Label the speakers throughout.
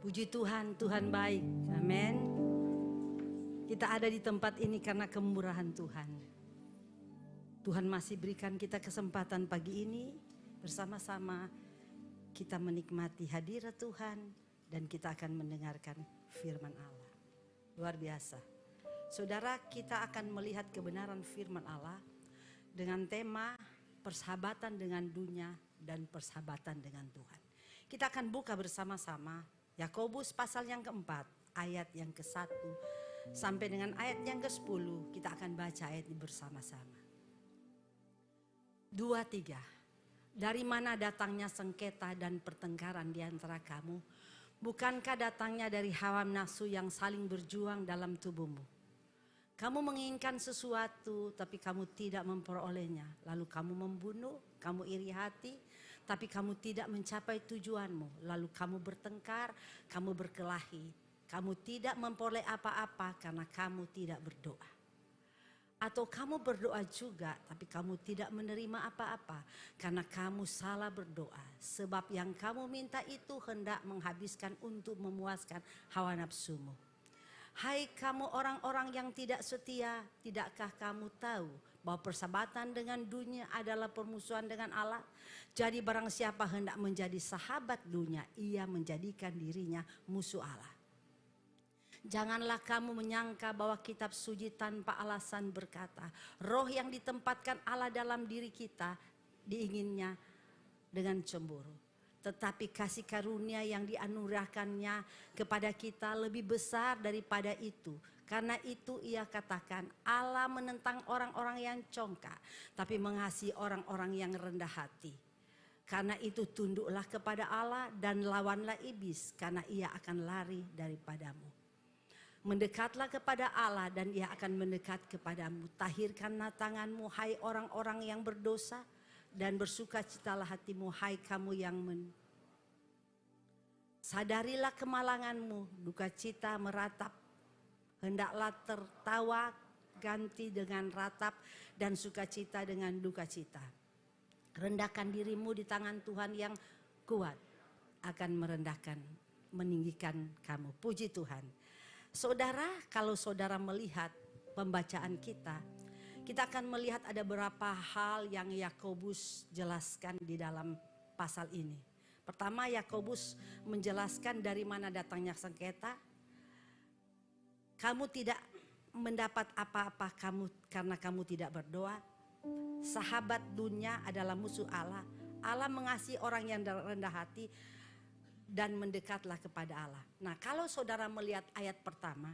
Speaker 1: Puji Tuhan, Tuhan baik. Amin. Kita ada di tempat ini karena kemurahan Tuhan. Tuhan masih berikan kita kesempatan pagi ini bersama-sama kita menikmati hadirat Tuhan dan kita akan mendengarkan firman Allah. Luar biasa. Saudara, kita akan melihat kebenaran firman Allah dengan tema persahabatan dengan dunia dan persahabatan dengan Tuhan. Kita akan buka bersama-sama Yakobus pasal yang keempat, ayat yang ke-1 sampai dengan ayat yang ke-10. Kita akan baca ayat ini bersama-sama. 2, 3. Dari mana datangnya sengketa dan pertengkaran di antara kamu? Bukankah datangnya dari hawa nafsu yang saling berjuang dalam tubuhmu? Kamu menginginkan sesuatu tapi kamu tidak memperolehnya. Lalu kamu membunuh, kamu iri hati, tapi kamu tidak mencapai tujuanmu. Lalu kamu bertengkar, kamu berkelahi. Kamu tidak memperoleh apa-apa karena kamu tidak berdoa. Atau kamu berdoa juga tapi kamu tidak menerima apa-apa karena kamu salah berdoa. Sebab yang kamu minta itu hendak menghabiskan untuk memuaskan hawa nafsumu. Hai kamu orang-orang yang tidak setia, tidakkah kamu tahu bahwa persahabatan dengan dunia adalah permusuhan dengan Allah? Jadi barang siapa hendak menjadi sahabat dunia, ia menjadikan dirinya musuh Allah. Janganlah kamu menyangka bahwa kitab suci tanpa alasan berkata, roh yang ditempatkan Allah dalam diri kita diinginnya dengan cemburu. Tetapi kasih karunia yang dianugerahkannya kepada kita lebih besar daripada itu. Karena itu ia katakan Allah menentang orang-orang yang congkak, tapi mengasihi orang-orang yang rendah hati. Karena itu tunduklah kepada Allah dan lawanlah iblis, karena ia akan lari daripadamu. Mendekatlah kepada Allah dan ia akan mendekat kepadamu. Tahirkanlah tanganmu hai orang-orang yang berdosa, dan bersukacitalah hatimu hai kamu yang sadarilah kemalanganmu, duka cita meratap. Hendaklah tertawa ganti dengan ratap dan sukacita dengan duka cita. Rendahkan dirimu di tangan Tuhan yang kuat akan merendahkan, meninggikan kamu. Puji Tuhan. Saudara, kalau saudara melihat pembacaan kita akan melihat ada beberapa hal yang Yakobus jelaskan di dalam pasal ini. Pertama, Yakobus menjelaskan dari mana datangnya sengketa. Kamu tidak mendapat apa-apa karena kamu tidak berdoa. Sahabat dunia adalah musuh Allah. Allah mengasihi orang yang rendah hati dan mendekatlah kepada Allah. Nah, kalau saudara melihat ayat pertama,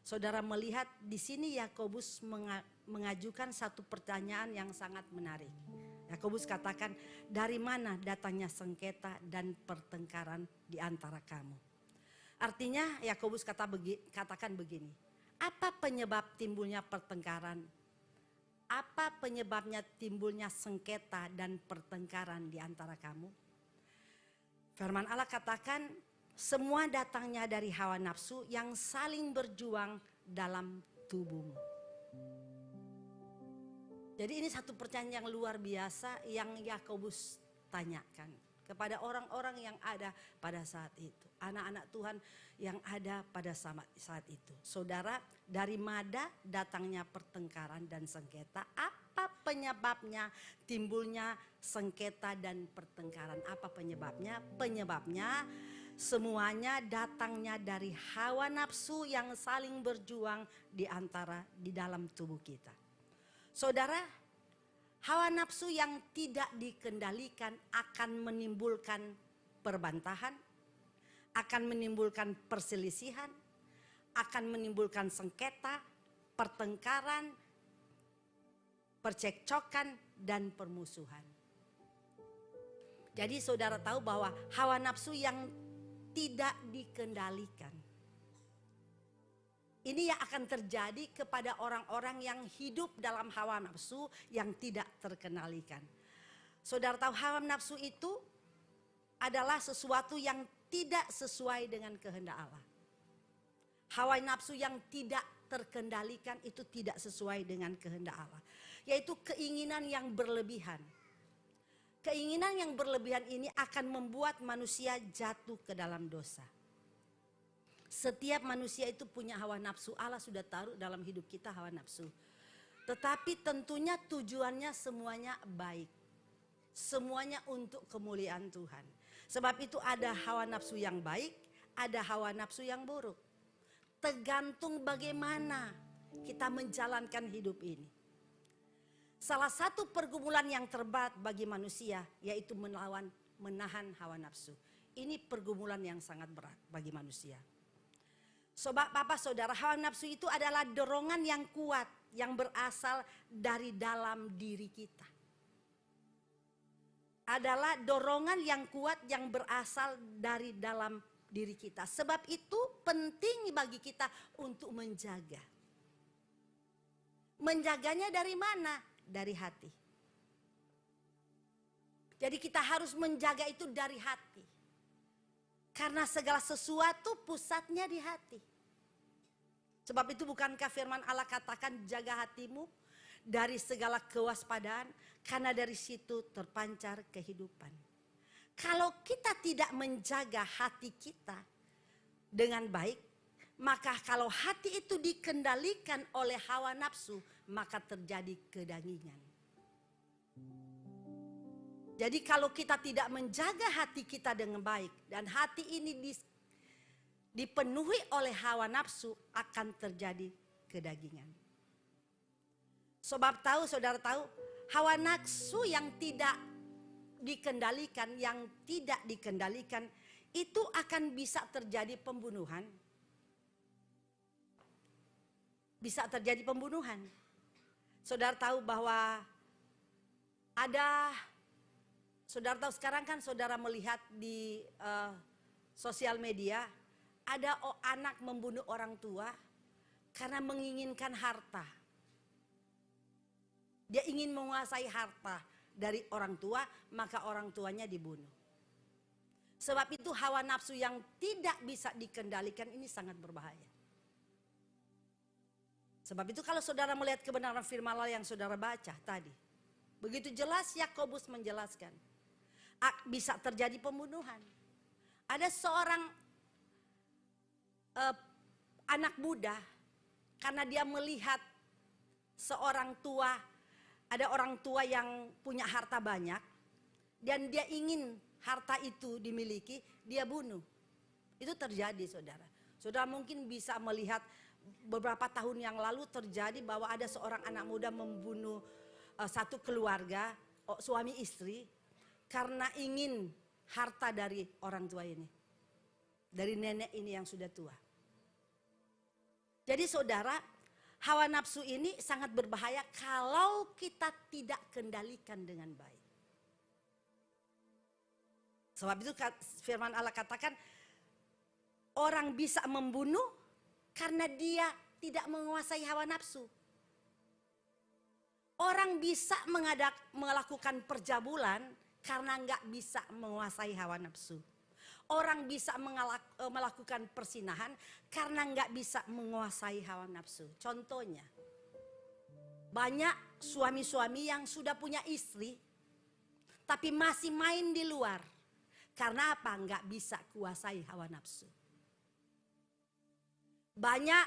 Speaker 1: saudara melihat di sini Yakobus mengajukan satu pertanyaan yang sangat menarik. Yakobus katakan, dari mana datangnya sengketa dan pertengkaran di antara kamu? Artinya Yakobus katakan begini, apa penyebab timbulnya pertengkaran? Apa penyebabnya timbulnya sengketa dan pertengkaran di antara kamu? Firman Allah katakan, semua datangnya dari hawa nafsu yang saling berjuang dalam tubuhmu. Jadi ini satu pertanyaan yang luar biasa yang Yakobus tanyakan kepada orang-orang yang ada pada saat itu. Anak-anak Tuhan yang ada pada saat itu. Saudara, dari mana datangnya pertengkaran dan sengketa? Apa penyebabnya timbulnya sengketa dan pertengkaran? Apa penyebabnya? Penyebabnya semuanya datangnya dari hawa nafsu yang saling berjuang di dalam tubuh kita. Saudara, hawa nafsu yang tidak dikendalikan akan menimbulkan perbantahan, akan menimbulkan perselisihan, akan menimbulkan sengketa, pertengkaran, percekcokan, dan permusuhan. Jadi saudara tahu bahwa hawa nafsu yang tidak dikendalikan, ini yang akan terjadi kepada orang-orang yang hidup dalam hawa nafsu yang tidak terkendalikan. Saudara tahu hawa nafsu itu adalah sesuatu yang tidak sesuai dengan kehendak Allah. Hawa nafsu yang tidak terkendalikan itu tidak sesuai dengan kehendak Allah. Yaitu keinginan yang berlebihan. Keinginan yang berlebihan ini akan membuat manusia jatuh ke dalam dosa. Setiap manusia itu punya hawa nafsu. Allah sudah taruh dalam hidup kita hawa nafsu. Tetapi tentunya tujuannya semuanya baik. Semuanya untuk kemuliaan Tuhan. Sebab itu ada hawa nafsu yang baik, ada hawa nafsu yang buruk. Tergantung bagaimana kita menjalankan hidup ini. Salah satu pergumulan yang terberat bagi manusia yaitu menahan hawa nafsu. Ini pergumulan yang sangat berat bagi manusia. Sobat papa saudara, hawa nafsu itu adalah dorongan yang kuat yang berasal dari dalam diri kita. Adalah dorongan yang kuat yang berasal dari dalam diri kita. Sebab itu penting bagi kita untuk menjaga. Menjaganya dari mana? Dari hati. Jadi kita harus menjaga itu dari hati. Karena segala sesuatu pusatnya di hati. Sebab itu bukankah firman Allah katakan jaga hatimu dari segala kewaspadaan. Karena dari situ terpancar kehidupan. Kalau kita tidak menjaga hati kita dengan baik. Maka kalau hati itu dikendalikan oleh hawa nafsu. Maka terjadi kedagingan. Jadi kalau kita tidak menjaga hati kita dengan baik. Dan hati ini dipenuhi oleh hawa nafsu. Akan terjadi kedagingan. Sobat tahu, saudara tahu. Hawa nafsu yang tidak dikendalikan, itu akan bisa terjadi pembunuhan. Bisa terjadi pembunuhan. Saudara tahu bahwa saudara tahu sekarang kan saudara melihat di sosial media, ada anak membunuh orang tua karena menginginkan harta. Dia ingin menguasai harta dari orang tua, maka orang tuanya dibunuh. Sebab itu hawa nafsu yang tidak bisa dikendalikan ini sangat berbahaya. Sebab itu kalau saudara melihat kebenaran firman Allah yang saudara baca tadi. Begitu jelas Yakobus menjelaskan. Bisa terjadi pembunuhan. Ada seorang anak muda karena dia melihat seorang tua. Ada orang tua yang punya harta banyak dan dia ingin harta itu dimiliki, dia bunuh. Itu terjadi saudara. Saudara mungkin bisa melihat beberapa tahun yang lalu terjadi bahwa ada seorang anak muda membunuh satu keluarga, suami istri, karena ingin harta dari orang tua ini. Dari nenek ini yang sudah tua. Jadi saudara, hawa nafsu ini sangat berbahaya kalau kita tidak kendalikan dengan baik. Sebab itu firman Allah katakan orang bisa membunuh karena dia tidak menguasai hawa nafsu. Orang bisa melakukan perjabulan karena nggak bisa menguasai hawa nafsu. Orang bisa melakukan persinahan karena nggak bisa menguasai hawa nafsu. Contohnya, banyak suami-suami yang sudah punya istri, tapi masih main di luar. Karena apa? Nggak bisa kuasai hawa nafsu. Banyak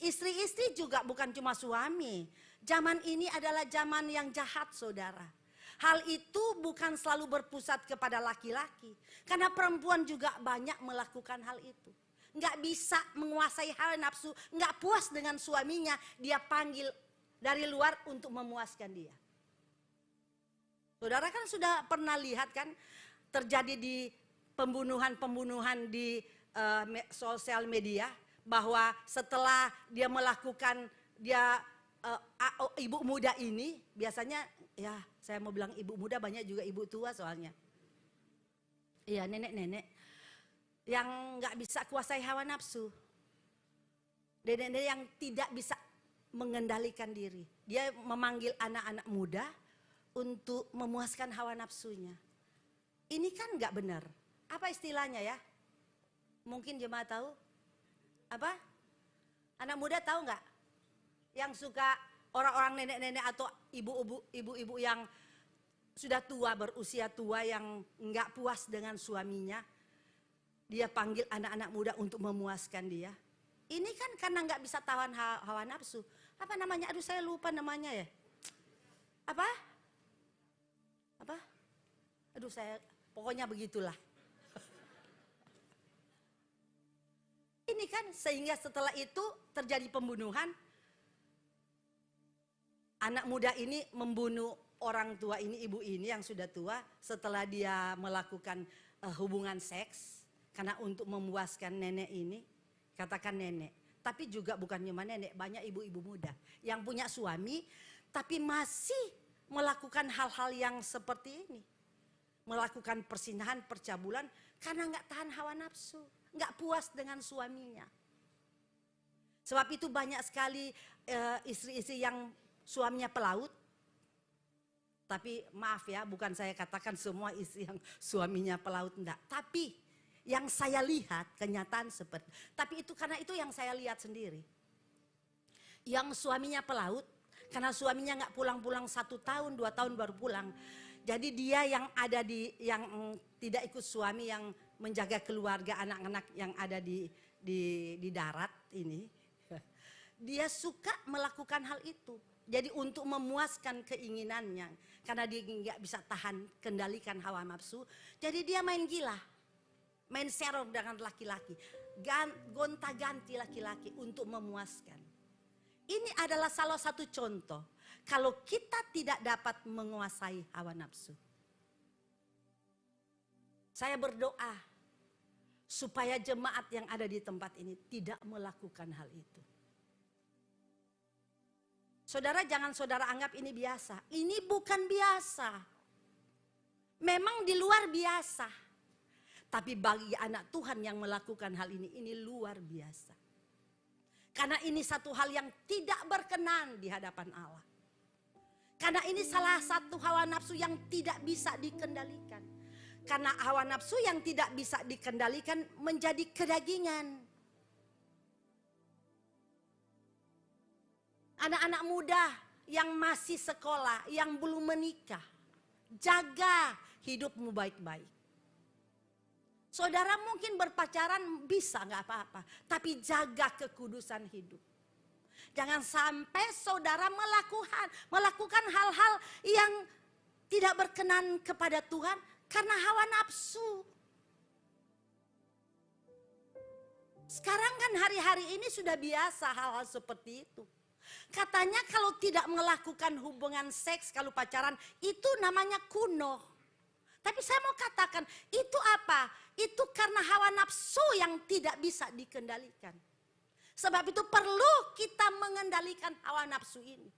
Speaker 1: istri-istri juga bukan cuma suami. Zaman ini adalah zaman yang jahat saudara. Hal itu bukan selalu berpusat kepada laki-laki. Karena perempuan juga banyak melakukan hal itu. Nggak bisa menguasai hawa nafsu. Nggak puas dengan suaminya. Dia panggil dari luar untuk memuaskan dia. Saudara kan sudah pernah lihat kan. Terjadi di pembunuhan-pembunuhan di sosial media. Bahwa setelah dia melakukan ibu muda ini. Biasanya ya saya mau bilang ibu muda, banyak juga ibu tua soalnya. Iya, nenek-nenek yang nggak bisa kuasai hawa nafsu. Nenek-nenek yang tidak bisa mengendalikan diri. Dia memanggil anak-anak muda untuk memuaskan hawa nafsunya. Ini kan nggak benar. Apa istilahnya ya? Mungkin jemaat tahu? Apa? Anak muda tahu nggak? Yang suka orang-orang nenek-nenek atau ibu-ibu yang sudah tua, berusia tua yang nggak puas dengan suaminya. Dia panggil anak-anak muda untuk memuaskan dia. Ini kan karena nggak bisa tahan hawa nafsu. Apa namanya? Aduh saya lupa namanya ya. Apa? Aduh saya, pokoknya begitulah. Ini kan sehingga setelah itu terjadi pembunuhan. Anak muda ini membunuh orang tua ini, ibu ini yang sudah tua. Setelah dia melakukan hubungan seks. Karena untuk memuaskan nenek ini. Katakan nenek. Tapi juga bukan cuma nenek, banyak ibu-ibu muda. Yang punya suami tapi masih melakukan hal-hal yang seperti ini. Melakukan persinahan, percabulan karena nggak tahan hawa nafsu. Nggak puas dengan suaminya. Sebab itu banyak sekali istri-istri yang suaminya pelaut. Tapi maaf ya, bukan saya katakan semua istri yang suaminya pelaut, enggak. Tapi yang saya lihat kenyataan seperti. Tapi itu karena itu yang saya lihat sendiri. Yang suaminya pelaut, karena suaminya nggak pulang-pulang 1 tahun, 2 tahun baru pulang. Jadi dia yang ada yang tidak ikut suami, yang menjaga keluarga anak-anak yang ada di darat ini. Dia suka melakukan hal itu. Jadi untuk memuaskan keinginannya. Karena dia nggak bisa tahan, kendalikan hawa nafsu. Jadi dia main gila. Main serong dengan laki-laki. Gonta-ganti laki-laki untuk memuaskan. Ini adalah salah satu contoh. Kalau kita tidak dapat menguasai hawa nafsu. Saya berdoa supaya jemaat yang ada di tempat ini tidak melakukan hal itu. Saudara, jangan saudara anggap ini biasa. Ini bukan biasa. Memang di luar biasa. Tapi bagi anak Tuhan yang melakukan hal ini luar biasa. Karena ini satu hal yang tidak berkenan di hadapan Allah. Karena ini salah satu hawa nafsu yang tidak bisa dikendalikan. Karena hawa nafsu yang tidak bisa dikendalikan menjadi kedagingan. Anak-anak muda yang masih sekolah, yang belum menikah. Jaga hidupmu baik-baik. Saudara mungkin berpacaran bisa gak apa-apa. Tapi jaga kekudusan hidup. Jangan sampai saudara melakukan hal-hal yang tidak berkenan kepada Tuhan karena hawa nafsu. Sekarang kan hari-hari ini sudah biasa hal-hal seperti itu. Katanya kalau tidak melakukan hubungan seks kalau pacaran itu namanya kuno. Tapi saya mau katakan itu apa? Itu karena hawa nafsu yang tidak bisa dikendalikan. Sebab itu perlu kita mengendalikan hawa nafsu ini.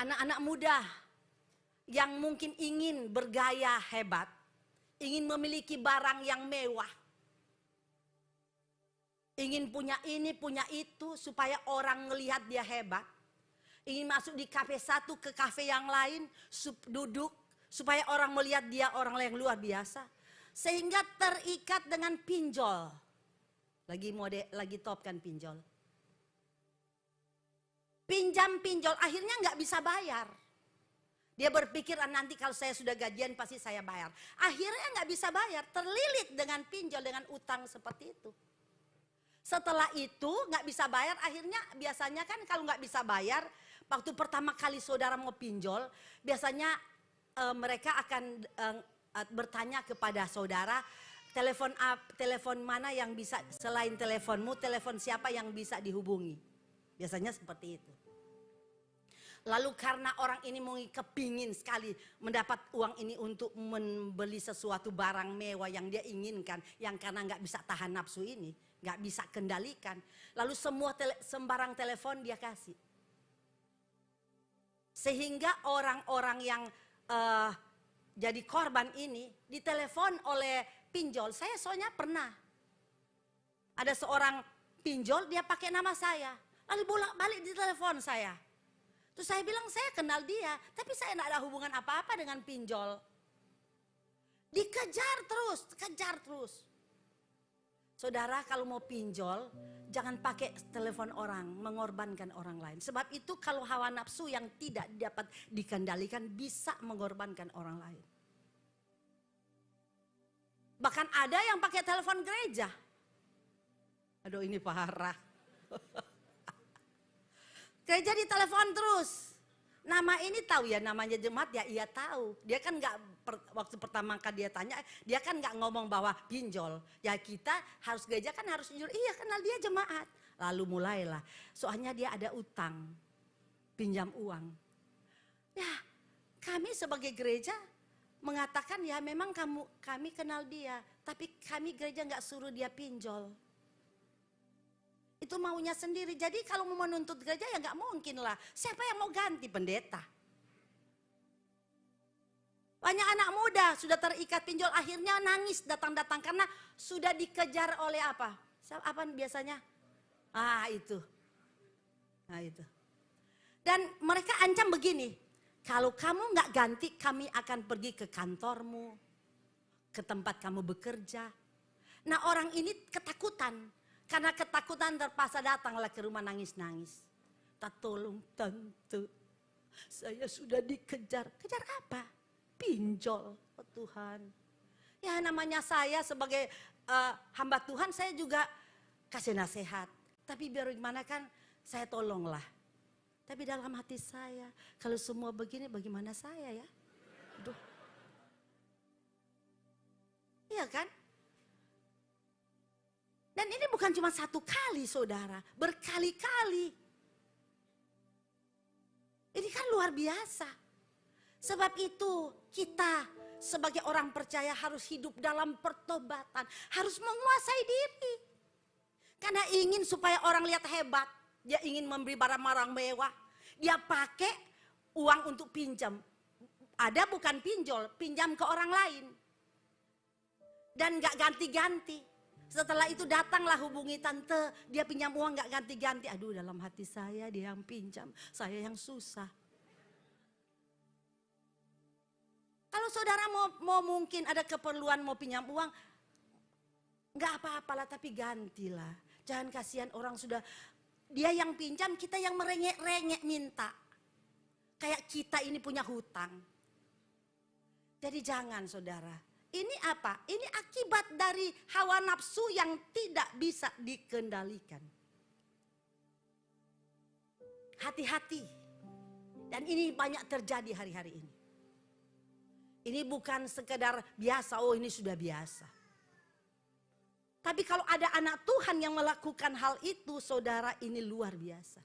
Speaker 1: Anak-anak muda yang mungkin ingin bergaya hebat, ingin memiliki barang yang mewah, ingin punya ini, punya itu supaya orang melihat dia hebat. Ingin masuk di kafe satu ke kafe yang lain, duduk supaya orang melihat dia orang yang luar biasa. Sehingga terikat dengan pinjol. Lagi top kan pinjol. Pinjam pinjol, akhirnya nggak bisa bayar. Dia berpikir nanti kalau saya sudah gajian pasti saya bayar. Akhirnya nggak bisa bayar, terlilit dengan pinjol, dengan utang seperti itu. Setelah itu nggak bisa bayar, akhirnya biasanya kan kalau nggak bisa bayar, waktu pertama kali saudara mau pinjol, biasanya mereka akan bertanya kepada saudara, telepon mana yang bisa selain teleponmu, telepon siapa yang bisa dihubungi. Biasanya seperti itu. Lalu karena orang ini kepingin sekali mendapat uang ini untuk membeli sesuatu barang mewah yang dia inginkan, yang karena nggak bisa tahan nafsu ini, nggak bisa kendalikan. Lalu semua sembarang telepon dia kasih. Sehingga orang-orang yang jadi korban ini ditelepon oleh pinjol. Saya soalnya pernah. Ada seorang pinjol dia pakai nama saya. Lalu bolak-balik di telepon saya. Terus saya bilang saya kenal dia. Tapi saya tidak ada hubungan apa-apa dengan pinjol. Dikejar terus, kejar terus. Saudara kalau mau pinjol, jangan pakai telepon orang, mengorbankan orang lain. Sebab itu kalau hawa nafsu yang tidak dapat dikendalikan bisa mengorbankan orang lain. Bahkan ada yang pakai telepon gereja. Aduh ini parah. Gereja ditelepon terus. Nama ini tahu ya, namanya jemaat ya, iya tahu. Dia kan nggak waktu pertama kali dia tanya, dia kan nggak ngomong bahwa pinjol. Ya kita harus gereja kan harus jujur, iya kenal dia jemaat. Lalu mulailah, soalnya dia ada utang, pinjam uang. Ya kami sebagai gereja mengatakan ya memang kami kenal dia, tapi kami gereja nggak suruh dia pinjol. Itu maunya sendiri. Jadi kalau mau menuntut gereja ya nggak mungkin lah. Siapa yang mau ganti pendeta? Banyak anak muda sudah terikat pinjol, akhirnya nangis datang-datang karena sudah dikejar oleh apa? Apa biasanya? Itu. Nah itu. Dan mereka ancam begini, kalau kamu nggak ganti kami akan pergi ke kantormu, ke tempat kamu bekerja. Nah orang ini ketakutan. Karena ketakutan terpaksa datanglah ke rumah nangis-nangis. Tak tolong tante, saya sudah dikejar. Kejar apa? Pinjol, oh Tuhan. Ya namanya saya sebagai hamba Tuhan, saya juga kasih nasihat. Tapi biar gimana kan, saya tolonglah. Tapi dalam hati saya, kalau semua begini bagaimana saya ya? Aduh. Iya kan? Dan ini bukan cuma satu kali saudara, berkali-kali. Ini kan luar biasa. Sebab itu kita sebagai orang percaya harus hidup dalam pertobatan. Harus menguasai diri. Karena ingin supaya orang lihat hebat. Dia ingin memberi barang-barang mewah. Dia pakai uang untuk pinjam. Ada bukan pinjol, pinjam ke orang lain. Dan gak ganti-ganti. Setelah itu datanglah hubungi tante, dia pinjam uang gak ganti-ganti. Aduh dalam hati saya dia yang pinjam, saya yang susah. Kalau saudara mau mungkin ada keperluan mau pinjam uang, gak apa-apalah tapi gantilah. Jangan kasihan orang sudah, dia yang pinjam kita yang merengek-rengek minta. Kayak kita ini punya hutang. Jadi jangan saudara. Ini apa? Ini akibat dari hawa nafsu yang tidak bisa dikendalikan. Hati-hati. Dan ini banyak terjadi hari-hari ini. Ini bukan sekedar biasa, oh ini sudah biasa. Tapi kalau ada anak Tuhan yang melakukan hal itu, saudara ini luar biasa.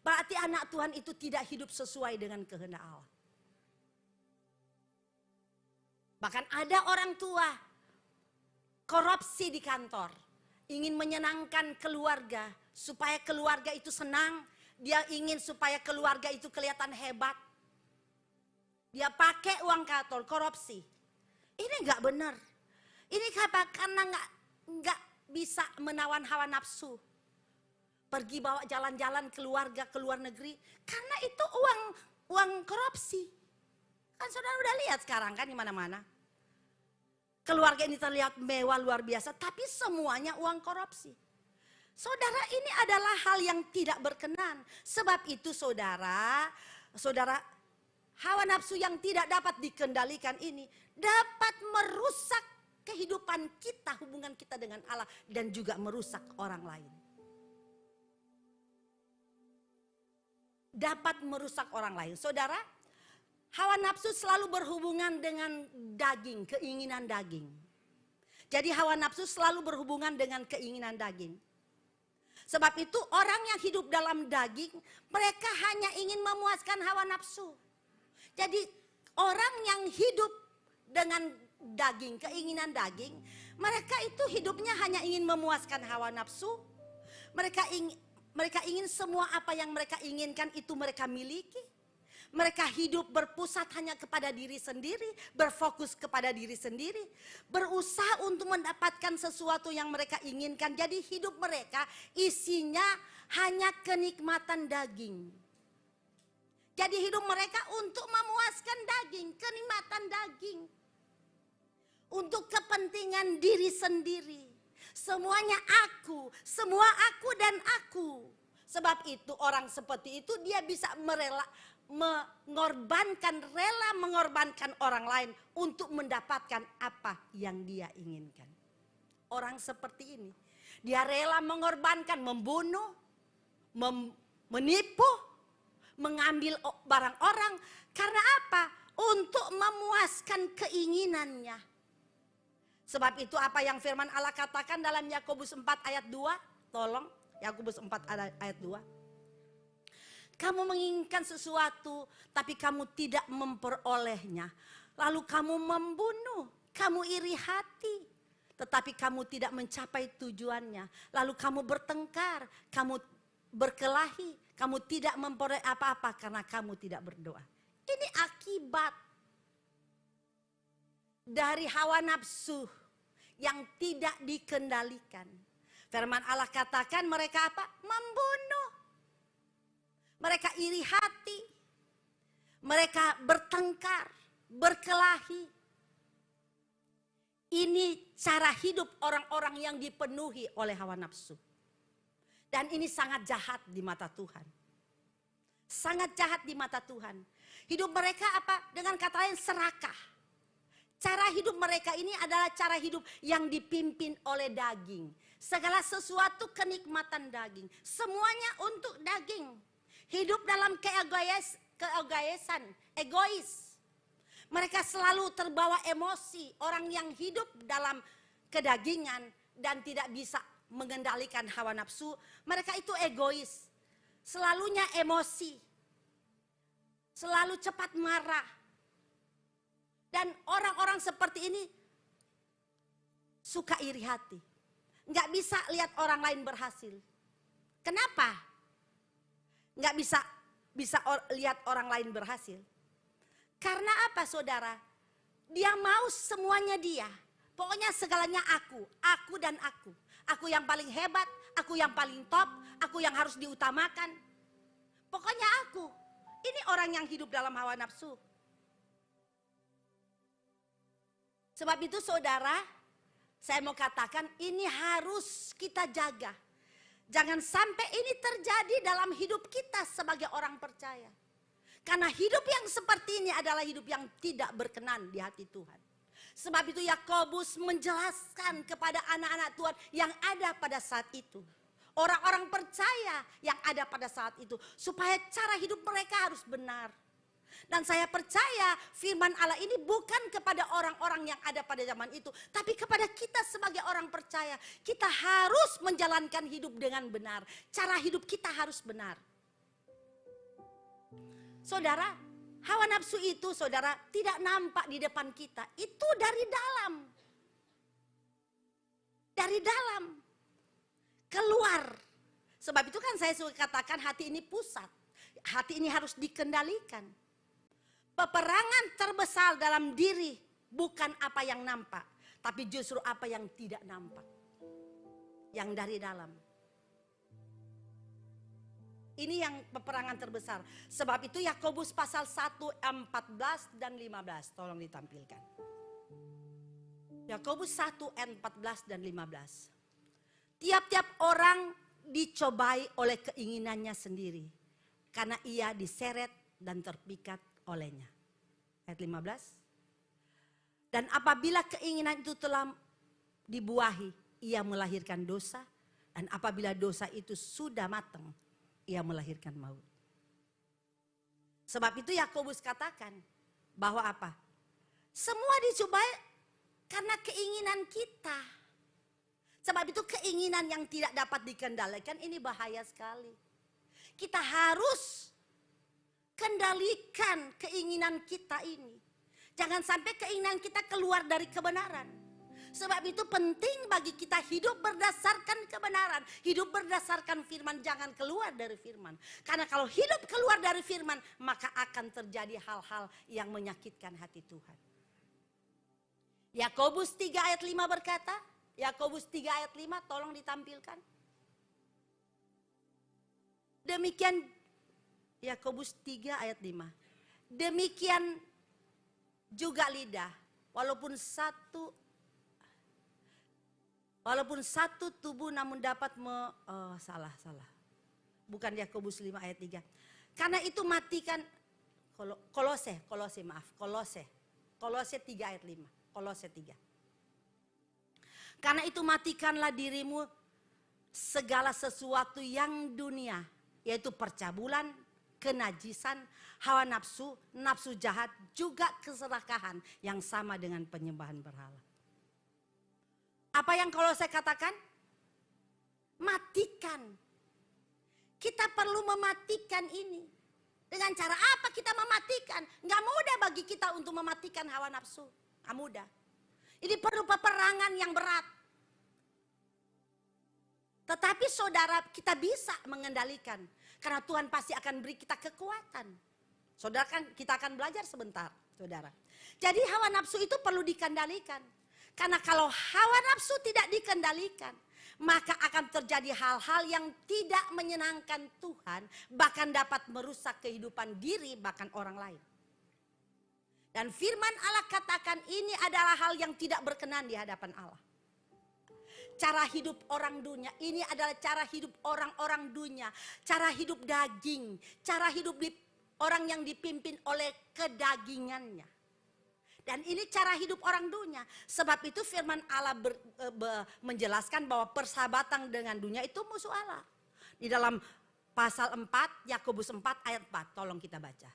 Speaker 1: Berarti anak Tuhan itu tidak hidup sesuai dengan kehendak Allah. Bahkan ada orang tua korupsi di kantor, ingin menyenangkan keluarga supaya keluarga itu senang, dia ingin supaya keluarga itu kelihatan hebat. Dia pakai uang kantor, korupsi. Ini nggak benar. Ini karena nggak bisa menawan hawa nafsu. Pergi bawa jalan-jalan keluarga ke luar negeri, karena itu uang korupsi. Kan saudara udah lihat sekarang kan di mana-mana. Keluarga ini terlihat mewah luar biasa, tapi semuanya uang korupsi. Saudara ini adalah hal yang tidak berkenan. Sebab itu saudara, hawa nafsu yang tidak dapat dikendalikan ini dapat merusak kehidupan kita, hubungan kita dengan Allah dan juga merusak orang lain. Dapat merusak orang lain. Saudara, hawa nafsu selalu berhubungan dengan daging, keinginan daging. Jadi hawa nafsu selalu berhubungan dengan keinginan daging. Sebab itu orang yang hidup dalam daging, mereka hanya ingin memuaskan hawa nafsu. Jadi orang yang hidup dengan daging, keinginan daging, mereka itu hidupnya hanya ingin memuaskan hawa nafsu. Mereka ingin semua apa yang mereka inginkan itu mereka miliki. Mereka hidup berpusat hanya kepada diri sendiri, berfokus kepada diri sendiri, berusaha untuk mendapatkan sesuatu yang mereka inginkan. Jadi hidup mereka isinya hanya kenikmatan daging. Jadi hidup mereka untuk memuaskan daging, kenikmatan daging. Untuk kepentingan diri sendiri. Semuanya aku, semua aku dan aku. Sebab itu orang seperti itu dia bisa rela mengorbankan orang lain untuk mendapatkan apa yang dia inginkan. Orang seperti ini, dia rela mengorbankan, membunuh, menipu, mengambil barang orang. Karena apa? Untuk memuaskan keinginannya. Sebab itu apa yang firman Allah katakan dalam Yakobus 4 ayat 2? Tolong, Yakobus 4 ayat 2. Kamu menginginkan sesuatu, tapi kamu tidak memperolehnya. Lalu kamu membunuh, kamu iri hati, tetapi kamu tidak mencapai tujuannya. Lalu kamu bertengkar, kamu berkelahi, kamu tidak memperoleh apa-apa karena kamu tidak berdoa. Ini akibat dari hawa nafsu yang tidak dikendalikan. Firman Allah katakan mereka apa? Membunuh. Mereka iri hati, mereka bertengkar, berkelahi. Ini cara hidup orang-orang yang dipenuhi oleh hawa nafsu. Dan ini sangat jahat di mata Tuhan. Sangat jahat di mata Tuhan. Hidup mereka apa? Dengan kata lain serakah. Cara hidup mereka ini adalah cara hidup yang dipimpin oleh daging. Segala sesuatu kenikmatan daging. Semuanya untuk daging. Hidup dalam keegoisan, egois. Mereka selalu terbawa emosi. Orang yang hidup dalam kedagingan dan tidak bisa mengendalikan hawa nafsu, mereka itu egois. Selalunya emosi. Selalu cepat marah. Dan orang-orang seperti ini suka iri hati. Nggak bisa lihat orang lain berhasil. Kenapa? Nggak bisa lihat orang lain berhasil. Karena apa saudara? Dia mau semuanya dia. Pokoknya segalanya aku dan aku. Aku yang paling hebat, aku yang paling top, aku yang harus diutamakan. Pokoknya aku. Ini orang yang hidup dalam hawa nafsu. Sebab itu saudara, saya mau katakan ini harus kita jaga. Jangan sampai ini terjadi dalam hidup kita sebagai orang percaya. Karena hidup yang seperti ini adalah hidup yang tidak berkenan di hati Tuhan. Sebab itu Yakobus menjelaskan kepada anak-anak Tuhan yang ada pada saat itu. Orang-orang percaya yang ada pada saat itu. Supaya cara hidup mereka harus benar. Dan saya percaya firman Allah ini bukan kepada orang-orang yang ada pada zaman itu. Tapi kepada kita sebagai orang percaya. Kita harus menjalankan hidup dengan benar. Cara hidup kita harus benar. Saudara, hawa nafsu itu saudara tidak nampak di depan kita. Itu dari dalam. Dari dalam. Keluar. Sebab itu kan saya suka katakan hati ini pusat. Hati ini harus dikendalikan. Peperangan terbesar dalam diri bukan apa yang nampak. Tapi justru apa yang tidak nampak. Yang dari dalam. Ini yang peperangan terbesar. Sebab itu Yakobus pasal 1, 14 dan 15. Tolong ditampilkan. Yakobus 1, 14 dan 15. Tiap-tiap orang dicobai oleh keinginannya sendiri. Karena ia diseret dan terpikat olehnya. Ayat 15. Dan apabila keinginan itu telah dibuahi, ia melahirkan dosa. Dan apabila dosa itu sudah matang, ia melahirkan maut. Sebab itu Yakobus katakan bahwa apa? Semua dicobai karena keinginan kita. Sebab itu keinginan yang tidak dapat dikendalikan ini bahaya sekali. Kita harus kendalikan keinginan kita ini. Jangan sampai keinginan kita keluar dari kebenaran. Sebab itu penting bagi kita hidup berdasarkan kebenaran. Hidup berdasarkan firman, jangan keluar dari firman. Karena kalau hidup keluar dari firman, maka akan terjadi hal-hal yang menyakitkan hati Tuhan. Yakobus 3 ayat 5 berkata, Yakobus 3 ayat 5 tolong ditampilkan. Demikian Yakobus 3 ayat 5. Demikian juga lidah, walaupun satu tubuh namun dapat salah. Bukan Yakobus 5 ayat 3. Karena itu matikan Kolose 3 ayat 5. Kolose 3. Karena itu matikanlah dirimu segala sesuatu yang dunia, yaitu percabulan, kenajisan, hawa nafsu, nafsu jahat, juga keserakahan yang sama dengan penyembahan berhala. Apa yang Kolose katakan? Matikan. Kita perlu mematikan ini. Dengan cara apa kita mematikan? Gak mudah bagi kita untuk mematikan hawa nafsu. Gak mudah. Ini perlu peperangan yang berat. Tetapi saudara, kita bisa mengendalikan. Karena Tuhan pasti akan beri kita kekuatan. Saudara, kan kita akan belajar sebentar, saudara. Jadi hawa nafsu itu perlu dikendalikan. Karena kalau hawa nafsu tidak dikendalikan, maka akan terjadi hal-hal yang tidak menyenangkan Tuhan, bahkan dapat merusak kehidupan diri, bahkan orang lain. Dan firman Allah katakan ini adalah hal yang tidak berkenan di hadapan Allah. Cara hidup orang dunia, ini adalah cara hidup orang-orang dunia. Cara hidup daging, cara hidup orang yang dipimpin oleh kedagingannya. Dan ini cara hidup orang dunia. Sebab itu firman Allah menjelaskan bahwa persahabatan dengan dunia itu musuh Allah. Di dalam pasal 4, Yakobus 4 ayat 4, tolong kita baca.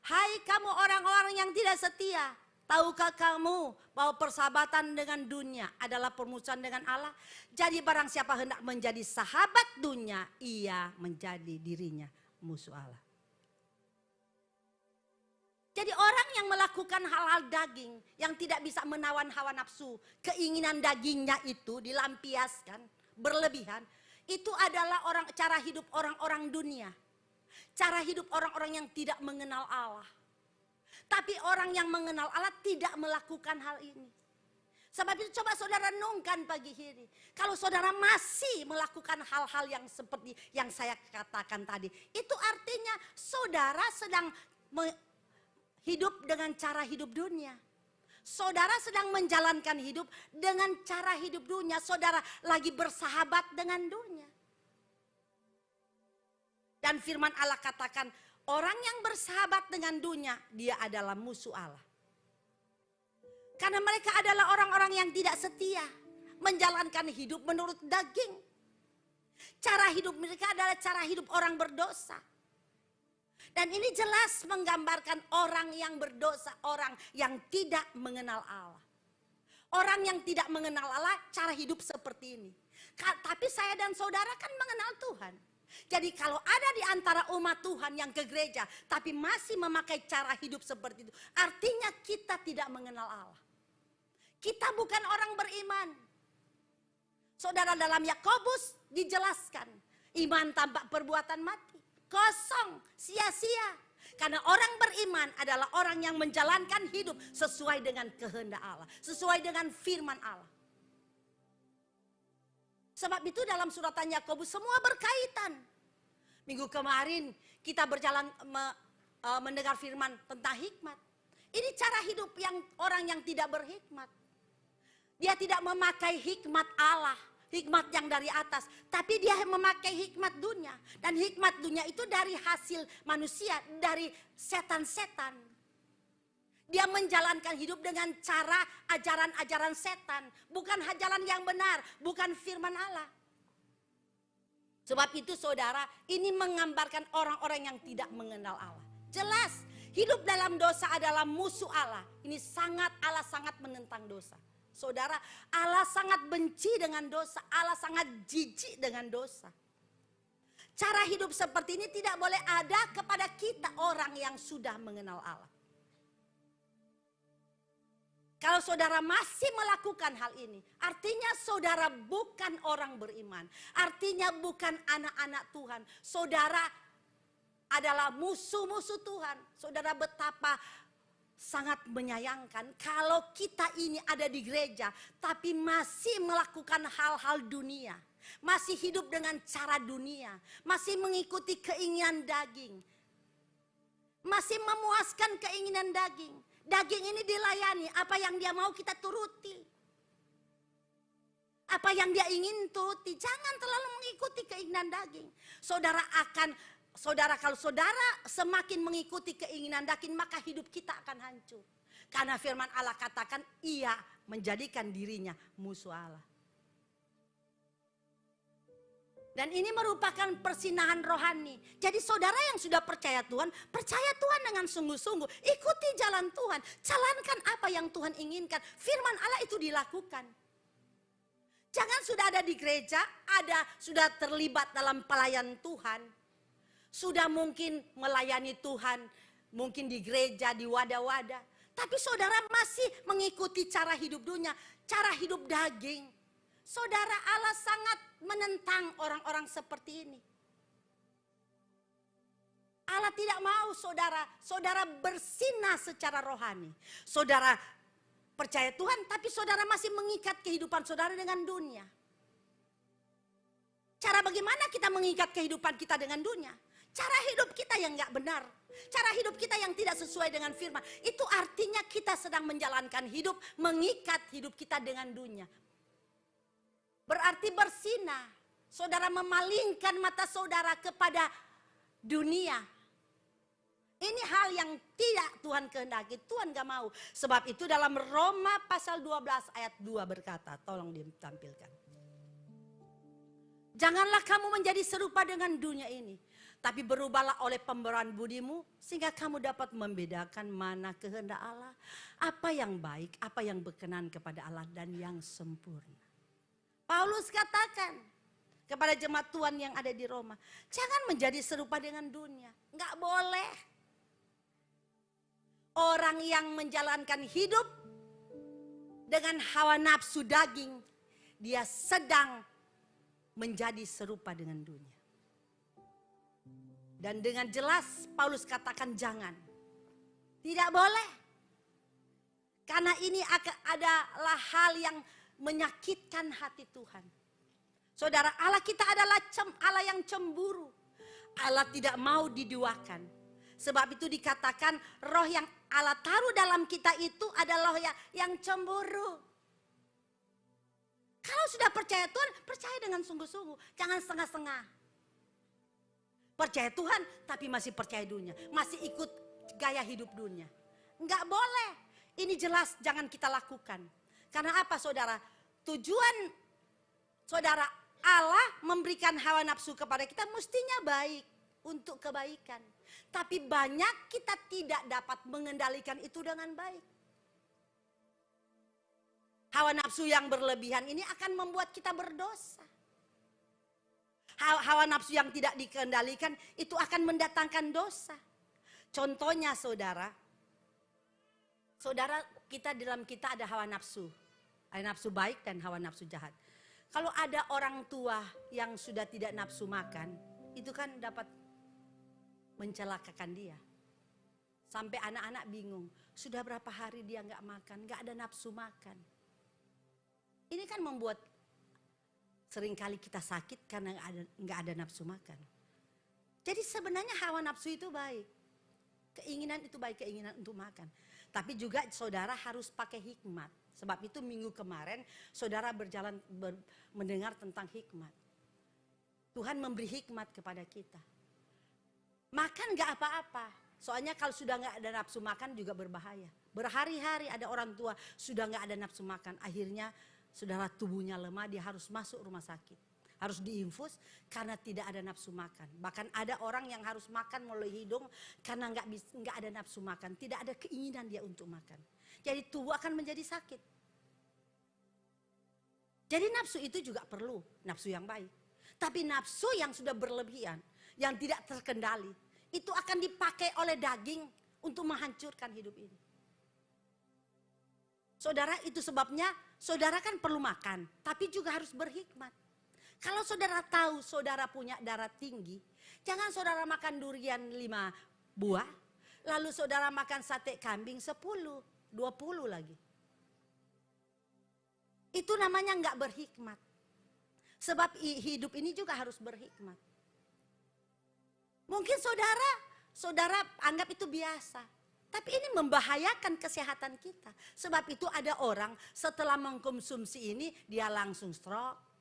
Speaker 1: Hai kamu orang-orang yang tidak setia, tahukah kamu bahwa persahabatan dengan dunia adalah permusuhan dengan Allah? Jadi barang siapa hendak menjadi sahabat dunia, ia menjadi dirinya musuh Allah. Jadi orang yang melakukan hal-hal daging yang tidak bisa menawan hawa nafsu, keinginan dagingnya itu dilampiaskan, berlebihan, itu adalah cara hidup orang-orang dunia. Cara hidup orang-orang yang tidak mengenal Allah. Tapi orang yang mengenal Allah tidak melakukan hal ini. Sebab itu coba saudara renungkan pagi ini. Kalau saudara masih melakukan hal-hal yang seperti yang saya katakan tadi, itu artinya saudara sedang hidup dengan cara hidup dunia. Saudara sedang menjalankan hidup dengan cara hidup dunia. Saudara lagi bersahabat dengan dunia. Dan firman Allah katakan, orang yang bersahabat dengan dunia, dia adalah musuh Allah. Karena mereka adalah orang-orang yang tidak setia, menjalankan hidup menurut daging. Cara hidup mereka adalah cara hidup orang berdosa. Dan ini jelas menggambarkan orang yang berdosa, orang yang tidak mengenal Allah. Orang yang tidak mengenal Allah cara hidup seperti ini. Tapi saya dan saudara kan mengenal Tuhan. Jadi kalau ada di antara umat Tuhan yang ke gereja tapi masih memakai cara hidup seperti itu, artinya kita tidak mengenal Allah. Kita bukan orang beriman. Saudara, dalam Yakobus dijelaskan, iman tanpa perbuatan mati. Kosong, sia-sia. Karena orang beriman adalah orang yang menjalankan hidup sesuai dengan kehendak Allah. Sesuai dengan firman Allah. Sebab itu dalam suratan Yakobus semua berkaitan. Minggu kemarin kita berjalan mendengar firman tentang hikmat. Ini cara hidup yang orang yang tidak berhikmat. Dia tidak memakai hikmat Allah. Hikmat yang dari atas. Tapi dia memakai hikmat dunia. Dan hikmat dunia itu dari hasil manusia. Dari setan-setan. Dia menjalankan hidup dengan cara ajaran-ajaran setan. Bukan ajaran yang benar. Bukan firman Allah. Sebab itu saudara, ini menggambarkan orang-orang yang tidak mengenal Allah. Jelas, hidup dalam dosa adalah musuh Allah. Ini Allah sangat menentang dosa. Saudara, Allah sangat benci dengan dosa. Allah sangat jijik dengan dosa. Cara hidup seperti ini tidak boleh ada kepada kita orang yang sudah mengenal Allah. Kalau saudara masih melakukan hal ini, artinya saudara bukan orang beriman. Artinya bukan anak-anak Tuhan. Saudara adalah musuh-musuh Tuhan. Saudara, betapa sangat menyayangkan kalau kita ini ada di gereja tapi masih melakukan hal-hal dunia. Masih hidup dengan cara dunia. Masih mengikuti keinginan daging. Masih memuaskan keinginan daging. Daging ini dilayani, apa yang dia mau kita turuti. Apa yang dia ingin turuti, jangan terlalu mengikuti keinginan daging. Saudara akan Saudara, kalau saudara semakin mengikuti keinginan daging, maka hidup kita akan hancur. Karena firman Allah katakan, ia menjadikan dirinya musuh Allah. Dan ini merupakan persinahan rohani. Jadi saudara yang sudah percaya Tuhan dengan sungguh-sungguh. Ikuti jalan Tuhan, jalankan apa yang Tuhan inginkan. Firman Allah itu dilakukan. Jangan sudah ada di gereja, sudah terlibat dalam pelayanan Tuhan. Sudah mungkin melayani Tuhan, mungkin di gereja, di wadah-wadah. Tapi saudara masih mengikuti cara hidup dunia, cara hidup daging. Saudara, Allah sangat menentang orang-orang seperti ini. Allah tidak mau saudara bersinar secara rohani. Saudara percaya Tuhan, tapi saudara masih mengikat kehidupan saudara dengan dunia. Cara bagaimana kita mengikat kehidupan kita dengan dunia? Cara hidup kita yang gak benar. Cara hidup kita yang tidak sesuai dengan firman. Itu artinya kita sedang menjalankan hidup, mengikat hidup kita dengan dunia. Berarti bersinah. Saudara memalingkan mata saudara kepada dunia. Ini hal yang tidak Tuhan kehendaki. Tuhan gak mau. Sebab itu dalam Roma pasal 12 ayat 2 berkata. Tolong ditampilkan. Janganlah kamu menjadi serupa dengan dunia ini. Tapi berubahlah oleh pemberontakan budimu. Sehingga kamu dapat membedakan mana kehendak Allah. Apa yang baik, apa yang berkenan kepada Allah dan yang sempurna. Paulus katakan kepada jemaat Tuhan yang ada di Roma. Jangan menjadi serupa dengan dunia. Enggak boleh. Orang yang menjalankan hidup dengan hawa nafsu daging. Dia sedang menjadi serupa dengan dunia. Dan dengan jelas Paulus katakan jangan. Tidak boleh. Karena ini adalah hal yang menyakitkan hati Tuhan. Saudara, Allah kita adalah Allah yang cemburu. Allah tidak mau diduakan. Sebab itu dikatakan roh yang Allah taruh dalam kita itu adalah roh yang cemburu. Kalau sudah percaya Tuhan, percaya dengan sungguh-sungguh. Jangan setengah-setengah. Percaya Tuhan tapi masih percaya dunia. Masih ikut gaya hidup dunia. Enggak boleh. Ini jelas jangan kita lakukan. Karena apa saudara? Tujuan saudara Allah memberikan hawa nafsu kepada kita mestinya baik. Untuk kebaikan. Tapi banyak kita tidak dapat mengendalikan itu dengan baik. Hawa nafsu yang berlebihan ini akan membuat kita berdosa. Hawa nafsu yang tidak dikendalikan itu akan mendatangkan dosa. Contohnya saudara kita dalam kita ada hawa nafsu. Hawa nafsu baik dan hawa nafsu jahat. Kalau ada orang tua yang sudah tidak nafsu makan, itu kan dapat mencelakakan dia. Sampai anak-anak bingung, sudah berapa hari dia nggak makan, nggak ada nafsu makan. Ini kan membuat seringkali kita sakit karena nggak ada nafsu makan. Jadi sebenarnya hawa nafsu itu baik. Keinginan itu baik, keinginan untuk makan. Tapi juga saudara harus pakai hikmat. Sebab itu minggu kemarin saudara mendengar tentang hikmat. Tuhan memberi hikmat kepada kita. Makan gak apa-apa. Soalnya kalau sudah gak ada nafsu makan juga berbahaya. Berhari-hari ada orang tua sudah gak ada nafsu makan. Akhirnya saudara tubuhnya lemah, dia harus masuk rumah sakit. Harus diinfus karena tidak ada nafsu makan. Bahkan ada orang yang harus makan melalui hidung karena gak ada nafsu makan. Tidak ada keinginan dia untuk makan. Jadi tubuh akan menjadi sakit. Jadi nafsu itu juga perlu, nafsu yang baik. Tapi nafsu yang sudah berlebihan, yang tidak terkendali, itu akan dipakai oleh daging untuk menghancurkan hidup ini. Saudara, itu sebabnya saudara kan perlu makan, tapi juga harus berhikmat. Kalau saudara tahu saudara punya darah tinggi, jangan saudara makan durian 5 buah, lalu saudara makan sate kambing 10, 20 lagi. Itu namanya enggak berhikmat. Sebab hidup ini juga harus berhikmat. Mungkin saudara anggap itu biasa. Tapi ini membahayakan kesehatan kita. Sebab itu ada orang setelah mengkonsumsi ini dia langsung stroke.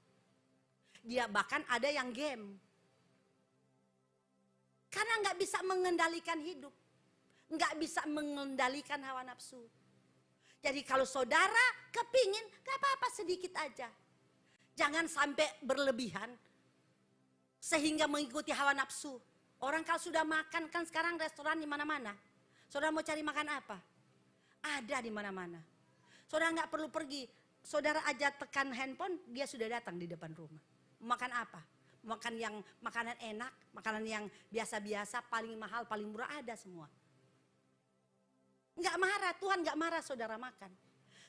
Speaker 1: Dia bahkan ada yang game. Karena nggak bisa mengendalikan hidup. Nggak bisa mengendalikan hawa nafsu. Jadi kalau saudara kepingin, gak apa-apa sedikit aja. Jangan sampai berlebihan. Sehingga mengikuti hawa nafsu. Orang kalau sudah makan, kan sekarang restoran di mana-mana. Saudara mau cari makan apa? Ada di mana-mana. Saudara nggak perlu pergi. Saudara aja tekan handphone, dia sudah datang di depan rumah. Makan apa? Makan yang makanan enak, makanan yang biasa-biasa, paling mahal, paling murah, ada semua. Nggak marah, Tuhan nggak marah saudara makan.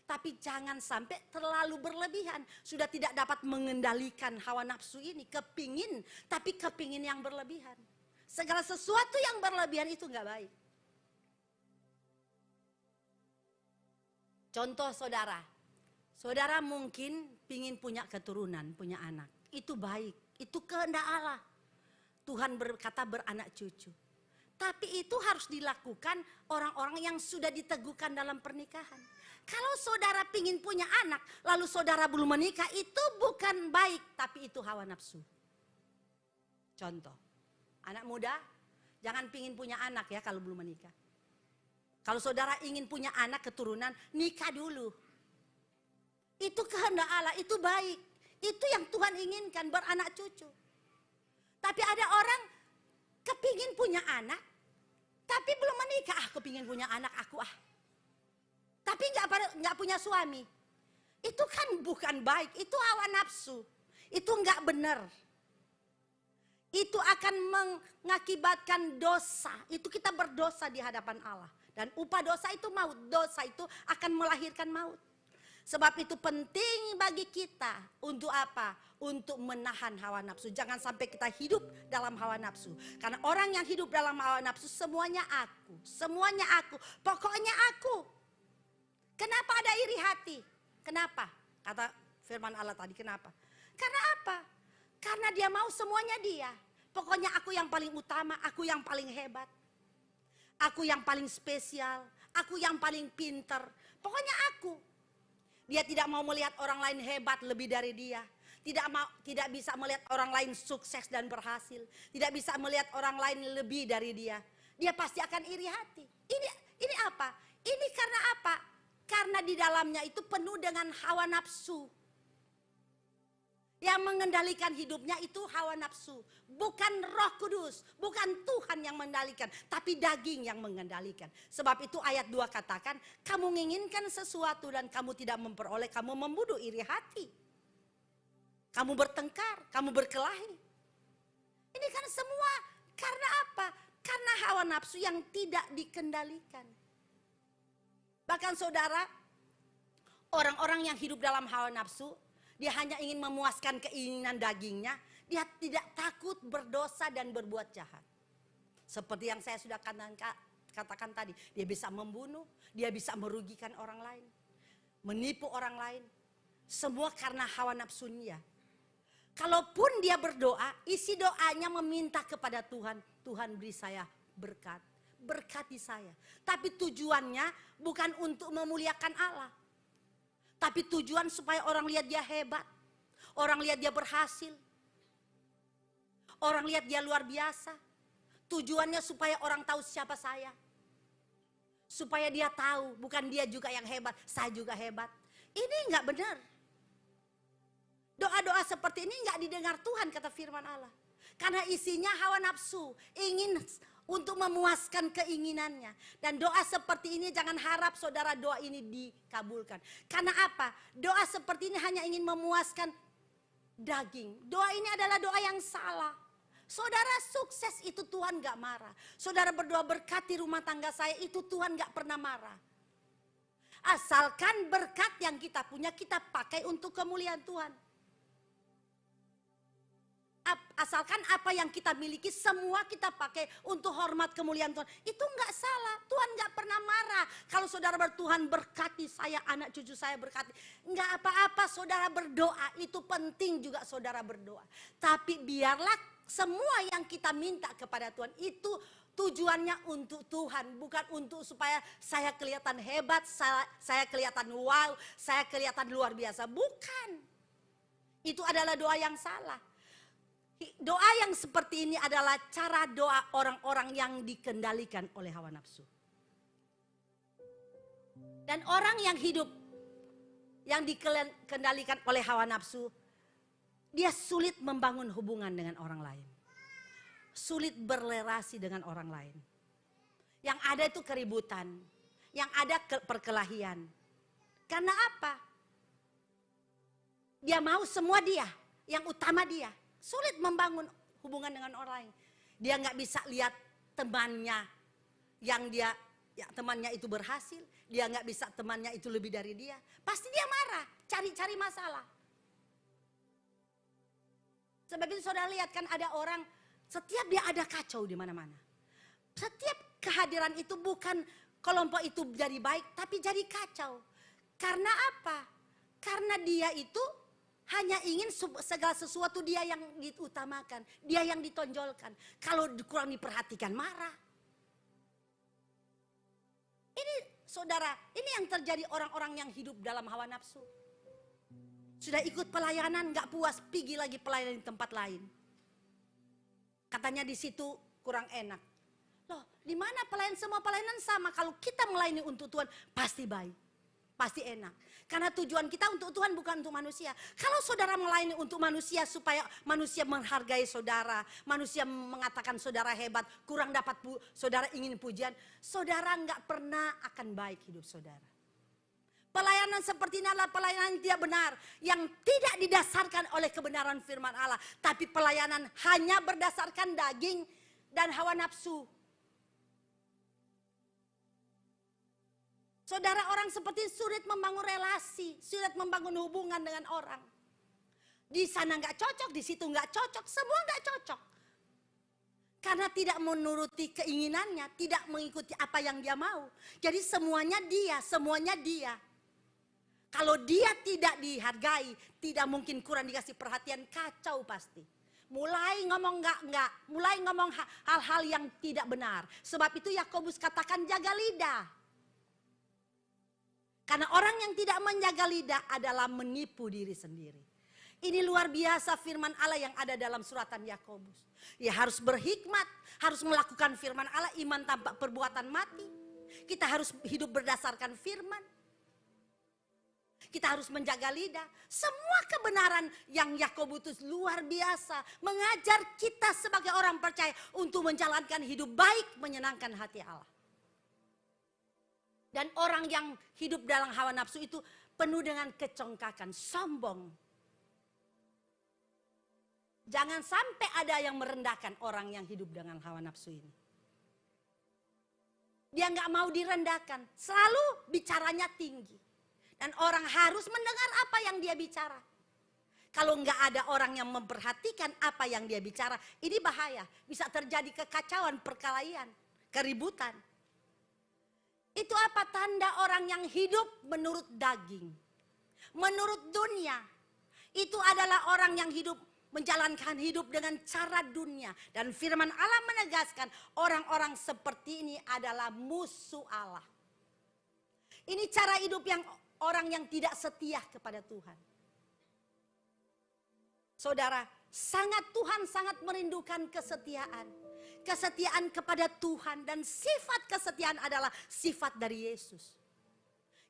Speaker 1: Tapi jangan sampai terlalu berlebihan. Sudah tidak dapat mengendalikan hawa nafsu ini. Kepingin, tapi kepingin yang berlebihan. Segala sesuatu yang berlebihan itu nggak baik. Contoh saudara. Saudara mungkin pingin punya keturunan, punya anak. Itu baik, itu kehendak Allah. Tuhan berkata beranak cucu. Tapi itu harus dilakukan orang-orang yang sudah diteguhkan dalam pernikahan. Kalau saudara pingin punya anak, lalu saudara belum menikah, itu bukan baik, tapi itu hawa nafsu. Contoh, anak muda, jangan pingin punya anak ya kalau belum menikah. Kalau saudara ingin punya anak keturunan, nikah dulu. Itu kehendak Allah, itu baik. Itu yang Tuhan inginkan, beranak cucu. Tapi ada orang kepingin punya anak, tapi belum menikah. Aku pingin punya anak aku Tapi nggak punya suami. Itu kan bukan baik. Itu hawa nafsu. Itu nggak benar. Itu akan mengakibatkan dosa. Itu kita berdosa di hadapan Allah. Dan upah dosa itu maut. Dosa itu akan melahirkan maut. Sebab itu penting bagi kita untuk apa? Untuk menahan hawa nafsu. Jangan sampai kita hidup dalam hawa nafsu. Karena orang yang hidup dalam hawa nafsu semuanya aku. Semuanya aku. Pokoknya aku. Kenapa ada iri hati? Kenapa? Kata firman Allah tadi, kenapa? Karena apa? Karena dia mau semuanya dia. Pokoknya aku yang paling utama, aku yang paling hebat. Aku yang paling spesial, aku yang paling pinter. Pokoknya aku. Dia tidak mau melihat orang lain hebat lebih dari dia. Tidak bisa melihat orang lain sukses dan berhasil. Tidak bisa melihat orang lain lebih dari dia. Dia pasti akan iri hati. Ini apa? Ini karena apa? Karena di dalamnya itu penuh dengan hawa nafsu. Yang mengendalikan hidupnya itu hawa nafsu. Bukan Roh Kudus, bukan Tuhan yang mengendalikan, tapi daging yang mengendalikan. Sebab itu ayat 2 katakan, kamu menginginkan sesuatu dan kamu tidak memperoleh, kamu membunuh iri hati. Kamu bertengkar, kamu berkelahi. Ini kan semua karena apa? Karena hawa nafsu yang tidak dikendalikan. Bahkan saudara, orang-orang yang hidup dalam hawa nafsu, dia hanya ingin memuaskan keinginan dagingnya. Dia tidak takut berdosa dan berbuat jahat. Seperti yang saya sudah katakan tadi. Dia bisa membunuh, dia bisa merugikan orang lain. Menipu orang lain. Semua karena hawa nafsunya. Kalaupun dia berdoa, isi doanya meminta kepada Tuhan. Tuhan beri saya berkat. Berkati saya. Tapi tujuannya bukan untuk memuliakan Allah. Tapi tujuan supaya orang lihat dia hebat. Orang lihat dia berhasil. Orang lihat dia luar biasa. Tujuannya supaya orang tahu siapa saya. Supaya dia tahu, bukan dia juga yang hebat, saya juga hebat. Ini enggak benar. Doa-doa seperti ini enggak didengar Tuhan, kata firman Allah. Karena isinya hawa nafsu, ingin untuk memuaskan keinginannya. Dan doa seperti ini jangan harap saudara doa ini dikabulkan. Karena apa? Doa seperti ini hanya ingin memuaskan daging. Doa ini adalah doa yang salah. Saudara sukses itu Tuhan gak marah. Saudara berdoa berkati rumah tangga saya itu Tuhan gak pernah marah. Asalkan berkat yang kita punya kita pakai untuk kemuliaan Tuhan. Asalkan apa yang kita miliki semua kita pakai untuk hormat kemuliaan Tuhan. Itu enggak salah. Tuhan enggak pernah marah. Kalau saudara bertuhan berkati saya, anak cucu saya berkati. Enggak apa-apa saudara berdoa. Itu penting juga saudara berdoa. Tapi biarlah semua yang kita minta kepada Tuhan itu tujuannya untuk Tuhan. Bukan untuk supaya saya kelihatan hebat, saya kelihatan wow, saya kelihatan luar biasa. Bukan. Itu adalah doa yang salah. Doa yang seperti ini adalah cara doa orang-orang yang dikendalikan oleh hawa nafsu. Dan orang yang hidup yang dikendalikan oleh hawa nafsu, dia sulit membangun hubungan dengan orang lain. Sulit berrelasi dengan orang lain. Yang ada itu keributan, yang ada perkelahian. Karena apa? Dia mau semua dia, yang utama dia. Sulit membangun hubungan dengan orang lain. Dia nggak bisa lihat temannya yang temannya itu berhasil. Dia nggak bisa temannya itu lebih dari dia. Pasti dia marah, cari-cari masalah. Sebab itu saudara lihat kan ada orang, setiap dia ada kacau di mana-mana. Setiap kehadiran itu bukan kelompok itu jadi baik, tapi jadi kacau. Karena apa? Karena dia itu hanya ingin segala sesuatu dia yang diutamakan, dia yang ditonjolkan. Kalau kurang diperhatikan marah. Ini saudara, ini yang terjadi orang-orang yang hidup dalam hawa nafsu. Sudah ikut pelayanan gak puas, pergi lagi pelayanan di tempat lain. Katanya di situ kurang enak. Loh, di mana pelayanan, semua pelayanan sama. Kalau kita melayani untuk Tuhan pasti baik, pasti enak. Karena tujuan kita untuk Tuhan bukan untuk manusia. Kalau saudara melayani untuk manusia supaya manusia menghargai saudara, manusia mengatakan saudara hebat, kurang dapat saudara ingin pujian, saudara nggak pernah akan baik hidup saudara. Pelayanan seperti ini adalah pelayanan yang tidak benar, yang tidak didasarkan oleh kebenaran firman Allah, tapi pelayanan hanya berdasarkan daging dan hawa nafsu. Saudara, orang seperti sulit membangun relasi, sulit membangun hubungan dengan orang. Di sana nggak cocok, di situ nggak cocok, semua nggak cocok. Karena tidak menuruti keinginannya, tidak mengikuti apa yang dia mau. Jadi semuanya dia. Kalau dia tidak dihargai, tidak mungkin kurang dikasih perhatian, kacau pasti. Mulai ngomong enggak, mulai ngomong hal-hal yang tidak benar. Sebab itu Yakobus katakan jaga lidah. Karena orang yang tidak menjaga lidah adalah menipu diri sendiri. Ini luar biasa firman Allah yang ada dalam suratan Yakobus. Ya harus berhikmat, harus melakukan firman Allah, iman tanpa perbuatan mati. Kita harus hidup berdasarkan firman. Kita harus menjaga lidah. Semua kebenaran yang Yakobus luar biasa. Mengajar kita sebagai orang percaya untuk menjalankan hidup baik, menyenangkan hati Allah. Dan orang yang hidup dalam hawa nafsu itu penuh dengan kecongkakan, sombong. Jangan sampai ada yang merendahkan orang yang hidup dengan hawa nafsu ini. Dia nggak mau direndahkan, selalu bicaranya tinggi. Dan orang harus mendengar apa yang dia bicara. Kalau nggak ada orang yang memperhatikan apa yang dia bicara, ini bahaya. Bisa terjadi kekacauan, perkelahian, keributan. Itu apa? Tanda orang yang hidup menurut daging, menurut dunia. Itu adalah orang yang hidup, menjalankan hidup dengan cara dunia. Dan firman Allah menegaskan orang-orang seperti ini adalah musuh Allah. Ini cara hidup yang orang yang tidak setia kepada Tuhan. Saudara, Tuhan sangat merindukan kesetiaan. Kesetiaan kepada Tuhan, dan sifat kesetiaan adalah sifat dari Yesus.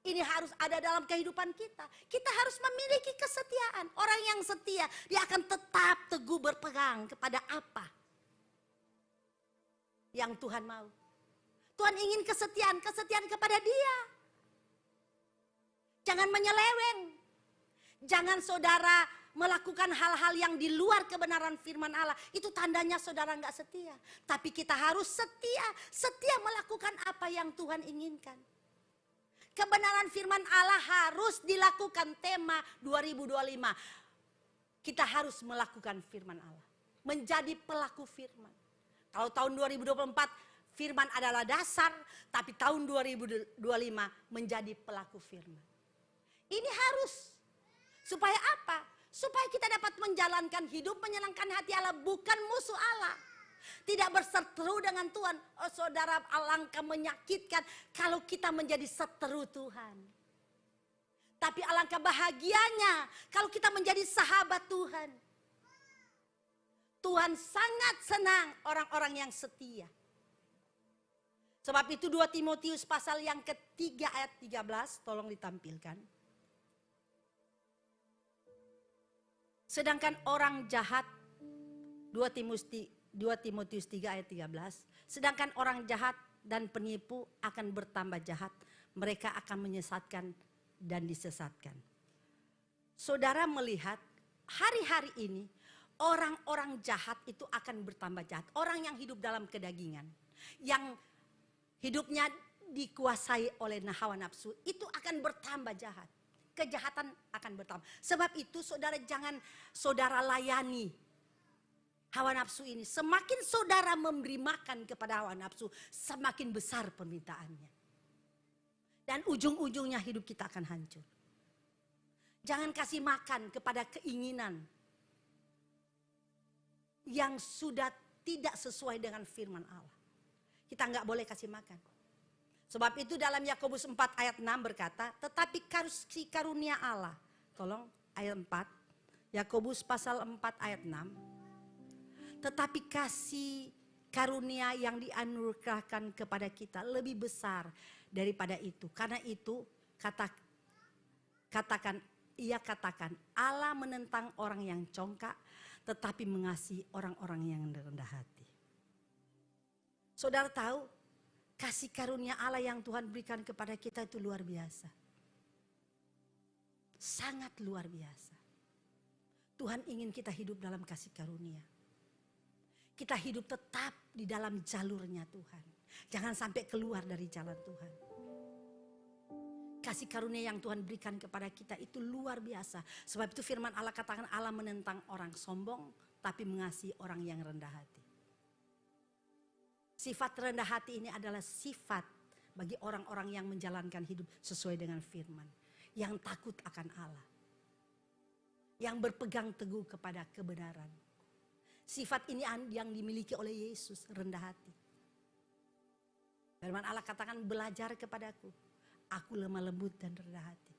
Speaker 1: Ini harus ada dalam kehidupan kita. Kita harus memiliki kesetiaan. Orang yang setia, dia akan tetap teguh berpegang kepada apa yang Tuhan mau. Tuhan ingin kesetiaan kepada Dia. Jangan menyeleweng. Jangan saudara melakukan hal-hal yang di luar kebenaran firman Allah. Itu tandanya saudara nggak setia. Tapi kita harus setia melakukan apa yang Tuhan inginkan. Kebenaran firman Allah harus dilakukan, tema 2025. Kita harus melakukan firman Allah. Menjadi pelaku firman. Kalau tahun 2024 firman adalah dasar, tapi tahun 2025 menjadi pelaku firman. Ini harus. Supaya apa? Supaya kita dapat menjalankan hidup menyenangkan hati Allah, bukan musuh Allah. Tidak berseteru dengan Tuhan. Oh saudara, alangkah menyakitkan kalau kita menjadi seteru Tuhan. Tapi alangkah bahagianya kalau kita menjadi sahabat Tuhan. Tuhan sangat senang orang-orang yang setia. Sebab itu 2 Timotius pasal yang ketiga ayat 13, tolong ditampilkan. Sedangkan orang jahat, 2 Timotius 3 ayat 13. Sedangkan orang jahat dan penipu akan bertambah jahat. Mereka akan menyesatkan dan disesatkan. Saudara melihat hari-hari ini orang-orang jahat itu akan bertambah jahat. Orang yang hidup dalam kedagingan. Yang hidupnya dikuasai oleh hawa nafsu itu akan bertambah jahat. Kejahatan akan bertambah. Sebab itu saudara jangan saudara layani hawa nafsu ini. Semakin saudara memberi makan kepada hawa nafsu, semakin besar permintaannya. Dan ujung-ujungnya hidup kita akan hancur. Jangan kasih makan kepada keinginan yang sudah tidak sesuai dengan firman Allah. Kita nggak boleh kasih makan. Sebab itu dalam Yakobus 4 ayat 6 berkata, tetapi kasih karunia Allah. Tolong ayat 4. Yakobus pasal 4 ayat 6. Tetapi kasih karunia yang dianugerahkan kepada kita lebih besar daripada itu. Karena itu katakan Allah menentang orang yang congkak, tetapi mengasihi orang-orang yang rendah hati. Saudara tahu, kasih karunia Allah yang Tuhan berikan kepada kita itu luar biasa. Sangat luar biasa. Tuhan ingin kita hidup dalam kasih karunia. Kita hidup tetap di dalam jalurnya Tuhan. Jangan sampai keluar dari jalan Tuhan. Kasih karunia yang Tuhan berikan kepada kita itu luar biasa. Sebab itu firman Allah katakan Allah menentang orang sombong, tapi mengasihi orang yang rendah hati. Sifat rendah hati ini adalah sifat bagi orang-orang yang menjalankan hidup sesuai dengan firman. Yang takut akan Allah. Yang berpegang teguh kepada kebenaran. Sifat ini yang dimiliki oleh Yesus, rendah hati. Firman Allah katakan belajar kepadaku. Aku lemah lembut dan rendah hati.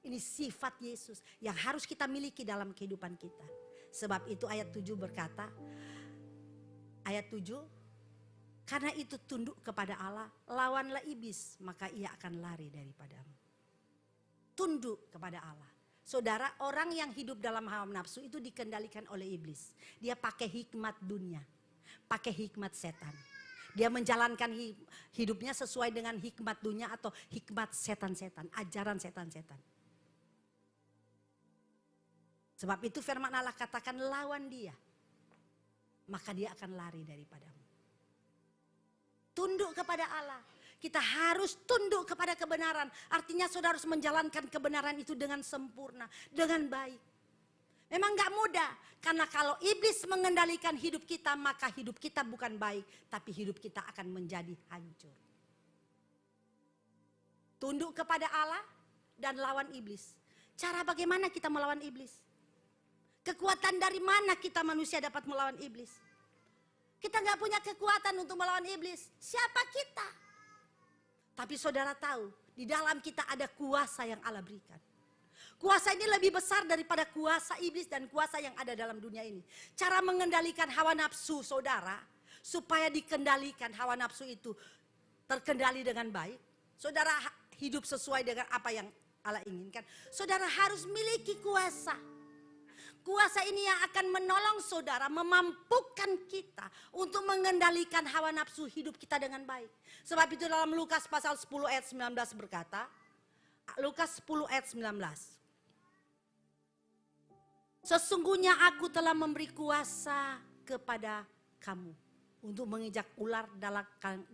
Speaker 1: Ini sifat Yesus yang harus kita miliki dalam kehidupan kita. Sebab itu ayat 7 berkata. Ayat 7. Karena itu tunduk kepada Allah, lawanlah iblis, maka ia akan lari daripadamu. Tunduk kepada Allah. Saudara, orang yang hidup dalam hawa nafsu itu dikendalikan oleh iblis. Dia pakai hikmat dunia, pakai hikmat setan. Dia menjalankan hidupnya sesuai dengan hikmat dunia atau hikmat setan-setan, ajaran setan-setan. Sebab itu firman Allah katakan lawan dia, maka dia akan lari daripadamu. Tunduk kepada Allah. Kita harus tunduk kepada kebenaran. Artinya saudara harus menjalankan kebenaran itu dengan sempurna, dengan baik. Memang gak mudah. Karena kalau iblis mengendalikan hidup kita, maka hidup kita bukan baik. Tapi hidup kita akan menjadi hancur. Tunduk kepada Allah dan lawan iblis. Cara bagaimana kita melawan iblis? Kekuatan dari mana kita manusia dapat melawan iblis? Kita gak punya kekuatan untuk melawan iblis. Siapa kita? Tapi saudara tahu, di dalam kita ada kuasa yang Allah berikan. Kuasa ini lebih besar daripada kuasa iblis dan kuasa yang ada dalam dunia ini. Cara mengendalikan hawa nafsu saudara, supaya dikendalikan hawa nafsu itu terkendali dengan baik. Saudara hidup sesuai dengan apa yang Allah inginkan. Saudara harus miliki kuasa. Kuasa ini yang akan menolong saudara, memampukan kita untuk mengendalikan hawa nafsu hidup kita dengan baik. Sebab itu dalam Lukas pasal 10 ayat 19 berkata, Lukas 10 ayat 19. Sesungguhnya aku telah memberi kuasa kepada kamu untuk menginjak ular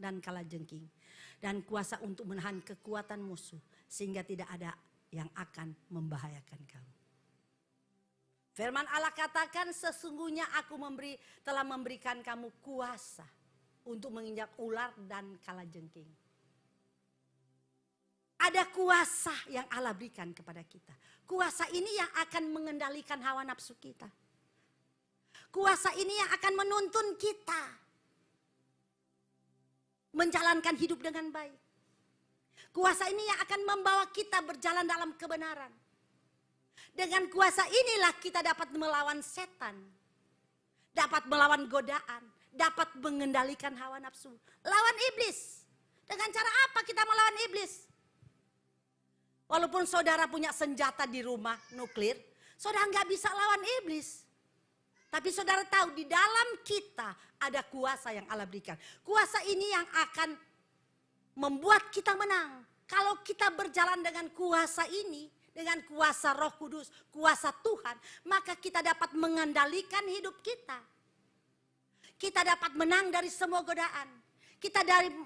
Speaker 1: dan kalajengking. Dan kuasa untuk menahan kekuatan musuh sehingga tidak ada yang akan membahayakan kamu. Firman Allah katakan sesungguhnya aku telah memberikan kamu kuasa untuk menginjak ular dan kalajengking. Ada kuasa yang Allah berikan kepada kita. Kuasa ini yang akan mengendalikan hawa nafsu kita. Kuasa ini yang akan menuntun kita menjalankan hidup dengan baik. Kuasa ini yang akan membawa kita berjalan dalam kebenaran. Dengan kuasa inilah kita dapat melawan setan. dapat melawan godaan, dapat mengendalikan hawa nafsu. Lawan iblis. Dengan cara apa kita melawan iblis? Walaupun saudara punya senjata di rumah nuklir, saudara nggak bisa lawan iblis. Tapi saudara tahu di dalam kita ada kuasa yang Allah berikan. Kuasa ini yang akan membuat kita menang. Kalau kita berjalan dengan kuasa ini, dengan kuasa Roh Kudus, kuasa Tuhan, maka kita dapat mengendalikan hidup kita. Kita dapat menang dari semua godaan. Kita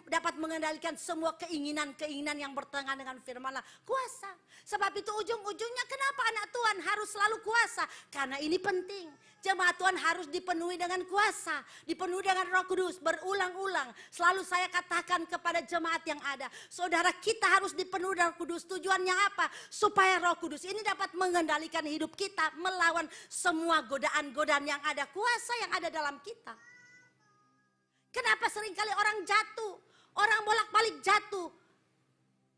Speaker 1: dapat mengendalikan semua keinginan-keinginan yang bertentangan dengan firman Allah. Kuasa. Sebab itu ujung-ujungnya kenapa anak Tuhan harus selalu kuasa? Karena ini penting. Jemaat Tuhan harus dipenuhi dengan kuasa. Dipenuhi dengan Roh Kudus berulang-ulang. Selalu saya katakan kepada jemaat yang ada. Saudara, kita harus dipenuhi dengan Roh Kudus. Tujuannya apa? Supaya Roh Kudus ini dapat mengendalikan hidup kita. Melawan semua godaan-godaan yang ada. Kuasa yang ada dalam kita. Kenapa seringkali orang jatuh, orang bolak-balik jatuh,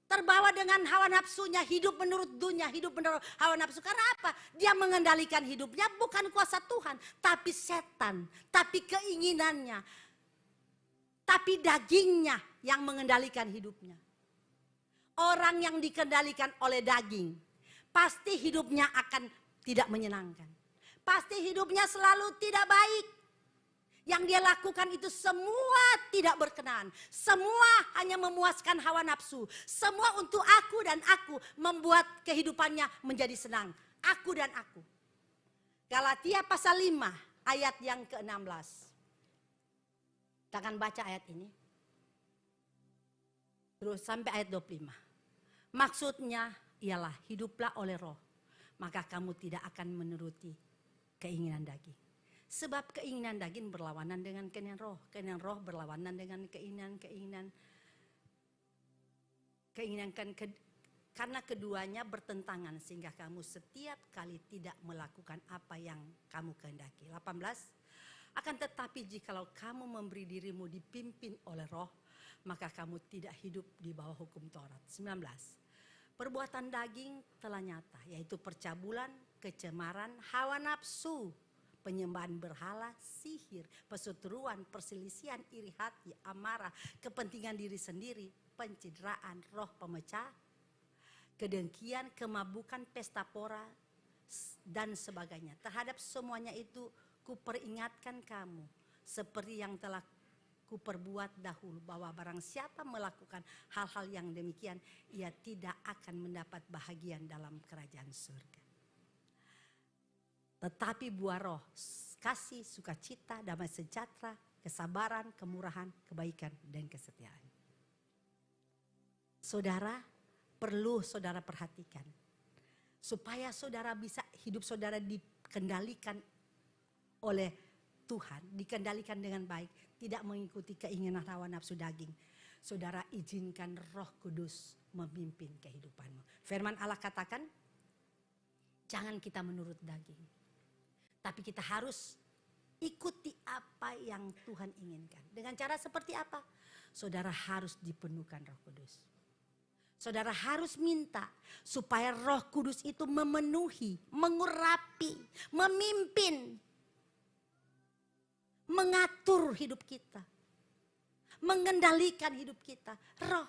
Speaker 1: terbawa dengan hawa nafsunya, hidup menurut dunia, hidup menurut hawa nafsu. Karena apa? Dia mengendalikan hidupnya bukan kuasa Tuhan, tapi setan, tapi keinginannya, tapi dagingnya yang mengendalikan hidupnya. Orang yang dikendalikan oleh daging, pasti hidupnya akan tidak menyenangkan. Pasti hidupnya selalu tidak baik. Yang dia lakukan itu semua tidak berkenan. Semua hanya memuaskan hawa nafsu. Semua untuk aku dan aku membuat kehidupannya menjadi senang. Aku dan aku. Galatia pasal 5 ayat yang ke-16. Kita akan baca ayat ini. Terus sampai ayat 25. Maksudnya ialah hiduplah oleh Roh. Maka kamu tidak akan menuruti keinginan daging. Sebab keinginan daging berlawanan dengan keinginan roh. Keinginan roh berlawanan dengan karena keduanya bertentangan sehingga kamu setiap kali tidak melakukan apa yang kamu kehendaki. 18. Akan tetapi jikalau kamu memberi dirimu dipimpin oleh roh, maka kamu tidak hidup di bawah hukum Taurat. 19. Perbuatan daging telah nyata, yaitu percabulan, kecemaran, hawa nafsu, penyembahan berhala, sihir, perseteruan, perselisihan, iri hati, amarah, kepentingan diri sendiri, pencideraan, roh pemecah, kedengkian, kemabukan, pesta pora, dan sebagainya. Terhadap semuanya itu kuperingatkan kamu, seperti yang telah kuperbuat dahulu, bahwa barang siapa melakukan hal-hal yang demikian, ia tidak akan mendapat bahagian dalam kerajaan surga. Tetapi buah roh, kasih, sukacita, damai sejahtera, kesabaran, kemurahan, kebaikan, dan kesetiaan. Saudara, perlu saudara perhatikan. Supaya saudara bisa hidup saudara dikendalikan oleh Tuhan, dikendalikan dengan baik, tidak mengikuti keinginan hawa nafsu daging. Saudara izinkan Roh Kudus memimpin kehidupanmu. Firman Allah katakan, jangan kita menurut daging. Tapi kita harus ikuti apa yang Tuhan inginkan. Dengan cara seperti apa? Saudara harus dipenuhkan Roh Kudus. Saudara harus minta supaya Roh Kudus itu memenuhi, mengurapi, memimpin, mengatur hidup kita, mengendalikan hidup kita. Roh,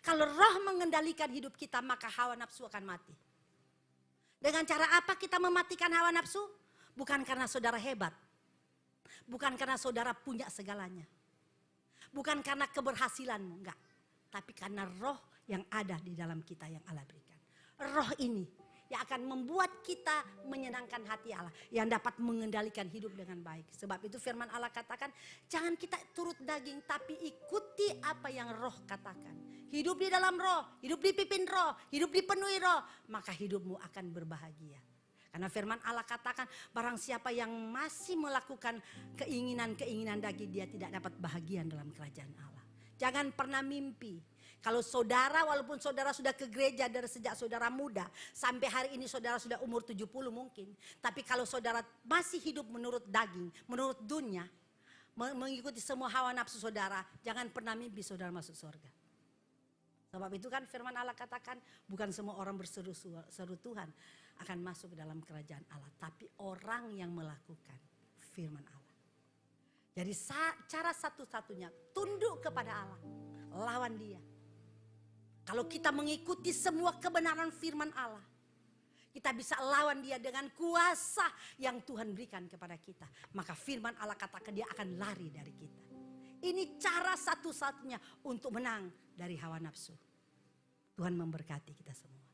Speaker 1: kalau Roh mengendalikan hidup kita, maka hawa nafsu akan mati. Dengan cara apa kita mematikan hawa nafsu? Bukan karena saudara hebat. Bukan karena saudara punya segalanya. Bukan karena keberhasilanmu, enggak. Tapi karena roh yang ada di dalam kita yang Allah berikan. Roh ini yang akan membuat kita menyenangkan hati Allah. Yang dapat mengendalikan hidup dengan baik. Sebab itu firman Allah katakan, jangan kita turut daging, tapi ikuti apa yang roh katakan. Hidup di dalam roh, hidup dipimpin roh, hidup dipenuhi roh. Maka hidupmu akan berbahagia. Karena firman Allah katakan, barang siapa yang masih melakukan keinginan-keinginan daging, dia tidak dapat bahagia dalam kerajaan Allah. Jangan pernah mimpi. Kalau saudara, walaupun saudara sudah ke gereja dari sejak saudara muda, sampai hari ini saudara sudah umur 70 mungkin. Tapi kalau saudara masih hidup menurut daging, menurut dunia, mengikuti semua hawa nafsu saudara, jangan pernah mimpi saudara masuk surga. Sebab itu kan firman Allah katakan, bukan semua orang berseru Tuhan akan masuk ke dalam kerajaan Allah. Tapi orang yang melakukan firman Allah. Jadi cara satu-satunya tunduk kepada Allah. Lawan dia. Kalau kita mengikuti semua kebenaran firman Allah, kita bisa lawan dia dengan kuasa yang Tuhan berikan kepada kita. Maka firman Allah katakan dia akan lari dari kita. Ini cara satu-satunya untuk menang dari hawa nafsu. Tuhan memberkati kita semua.